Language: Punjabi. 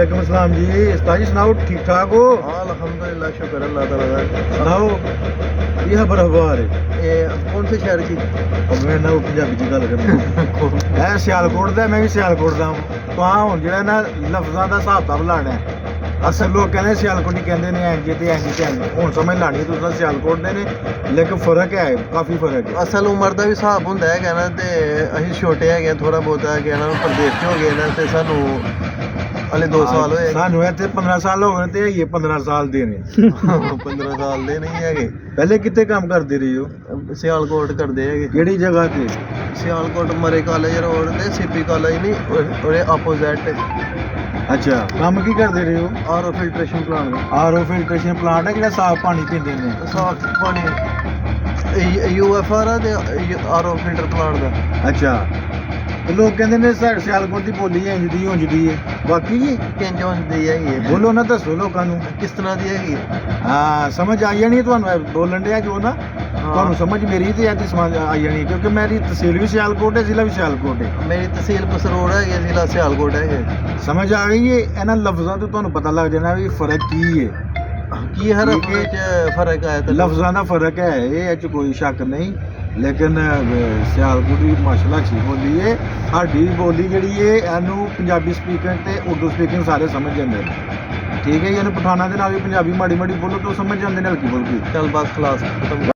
वालेकुम अस्सलाम जी। उस्ताद जी सुनाओ, ठीक ठाक हो? हाँ अल्हम्दुलिल्लाह, शुक्र अल्लाह ताला का। सुनाओ की खबर अखबार है? ये कौन से शहर की? और मैं ना वो पंजाबी च गल करनी है सियालकोट दा, मैं भी सियालकोट दा हूं। तो हाँ हुण जेह्ड़ा ना लफ्जां दा हिसाब किताब लाना है। अक्सर लोग कहते सियालकोटी कहते हैं इंज ते इंज ते इंज, हुण समझ लानी है तुस सियालकोट दे ने, लेकिन फर्क है, काफ़ी फर्क है। असल उम्र ਦਾ ਵੀ ਹਿਸਾਬ ਹੁੰਦਾ ਹੈ ਨਾ, ਤੇ ਅਸੀਂ ਛੋਟੇ ਹੈਗੇ ਥੋੜਾ ਬਹੁਤਾ ਹੈਗੇ ਨਾ, ਪ੍ਰਦੇਸ਼ 'ਚ ਹੋ ਗਏ ਨਾ, ਤੇ ਸਾਨੂੰ ਹਲੇ 2 ਸਾਲ ਹੋਏ। ਸਾਨੂੰ ਇੱਥੇ 15 ਸਾਲ ਹੋ ਗਏ ਤੇ ਇਹ 15 ਸਾਲ ਦੇ ਨੇ। 15 ਸਾਲ ਦੇ ਨਹੀਂ ਹੈਗੇ। ਪਹਿਲੇ ਕਿੱਥੇ ਕੰਮ ਕਰਦੇ ਰਹੇ ਹੋ? ਸਿਆਲਕੋਟ ਕਰਦੇ ਹੈਗੇ। ਕਿਹੜੀ ਜਗ੍ਹਾ ਤੇ? ਸਿਆਲਕੋਟ ਮਰੇ ਕਾਲਜ ਰੋਡ ਤੇ ਸੀਪੀ ਕਾਲਜ ਨਹੀਂ, ਉਹਦੇ ਆਪੋਜ਼ਿਟ। ਅੱਛਾ, ਕੰਮ ਕੀ ਕਰਦੇ ਰਹੇ ਹੋ? RO filtration plant. RO filtration plant ਹੈ ਜਿਹੜਾ ਸਾਫ਼ ਪਾਣੀ ਪੀਂਦੇ ਨੇ। ਸਾਫ ਪਾਣੀ ਯੂਐਫਆਰ ਆ ਤੇ ਆਰਓ ਫਿਲਟਰ ਪਲਾਂਟ ਦਾ। ਅੱਛਾ, ਤੇ ਲੋਕ ਕਹਿੰਦੇ ਨੇ ਸਾਡੇ ਸਿਆਲਕੋਟ ਦੀ ਬੋਲੀ ਇੰਜ ਦੀ ਉਂਝਦੀ ਹੈ, ਬਾਕੀ ਜੀ ਕਿੰਜ ਹੁੰਦੀ ਹੈਗੀ ਹੈ? ਬੋਲੋ ਨਾ, ਦੱਸੋ ਲੋਕਾਂ ਨੂੰ। ਕਿਸ ਤਰ੍ਹਾਂ ਦੀ ਹੈਗੀ ਹੈ? ਹਾਂ, ਸਮਝ ਆ ਜਾਣੀ ਹੈ ਤੁਹਾਨੂੰ, ਇਹ ਬੋਲਣ ਡਿਆ ਜੋ ਨਾ, ਤੁਹਾਨੂੰ ਸਮਝ ਮੇਰੀ ਤੇ ਇਹਦੀ ਸਮਝ ਆ ਜਾਣੀ, ਕਿਉਂਕਿ ਮੇਰੀ ਤਹਿਸੀਲ ਵੀ ਸਿਆਲਕੋਟ ਹੈ, ਜ਼ਿਲ੍ਹਾ ਵੀ ਸਿਆਲਕੋਟ ਹੈ। ਮੇਰੀ ਤਹਿਸੀਲ ਕਸਰੋੜ ਹੈਗੀ, ਜ਼ਿਲ੍ਹਾ ਸਿਆਲਕੋਟ ਹੈਗੇ। ਸਮਝ ਆ ਗਈ ਹੈ? ਇਹਨਾਂ ਲਫ਼ਜ਼ਾਂ ਤੋਂ ਤੁਹਾਨੂੰ ਪਤਾ ਲੱਗ ਜਾਣਾ ਵੀ ਫਰਕ ਕੀ ਹੈ। ਕੀ ਹਰਫ ਵਿੱਚ ਫਰਕ ਆਇਆ? ਲਫ਼ਜ਼ਾਂ ਦਾ ਫਰਕ ਹੈ, ਇਹ 'ਚ ਕੋਈ ਸ਼ੱਕ ਨਹੀਂ, ਲੇਕਿਨ ਸਿਆਲਕੋਟ ਦੀ ਮਾਸ਼ਾਅੱਲਾ ਅੱਛੀ ਬੋਲੀ ਹੈ। ਸਾਡੀ ਬੋਲੀ ਜਿਹੜੀ ਹੈ ਇਹਨੂੰ ਪੰਜਾਬੀ ਸਪੀਕਿੰਗ ਤੇ ਉਰਦੂ ਸਪੀਕਿੰਗ ਸਾਰੇ ਸਮਝ ਜਾਂਦੇ ਨੇ, ਠੀਕ ਹੈ ਜੀ। ਇਹਨੂੰ ਪਠਾਨਾਂ ਦੇ ਨਾਲ ਵੀ ਪੰਜਾਬੀ ਮਾੜੀ ਮਾੜੀ ਬੋਲੋ ਤਾਂ ਸਮਝ ਜਾਂਦੇ ਨੇ, ਹਲਕੀ ਫੁਲਕੀ। ਚੱਲ ਬਸ ਖਲਾਸ ਖਤਮ।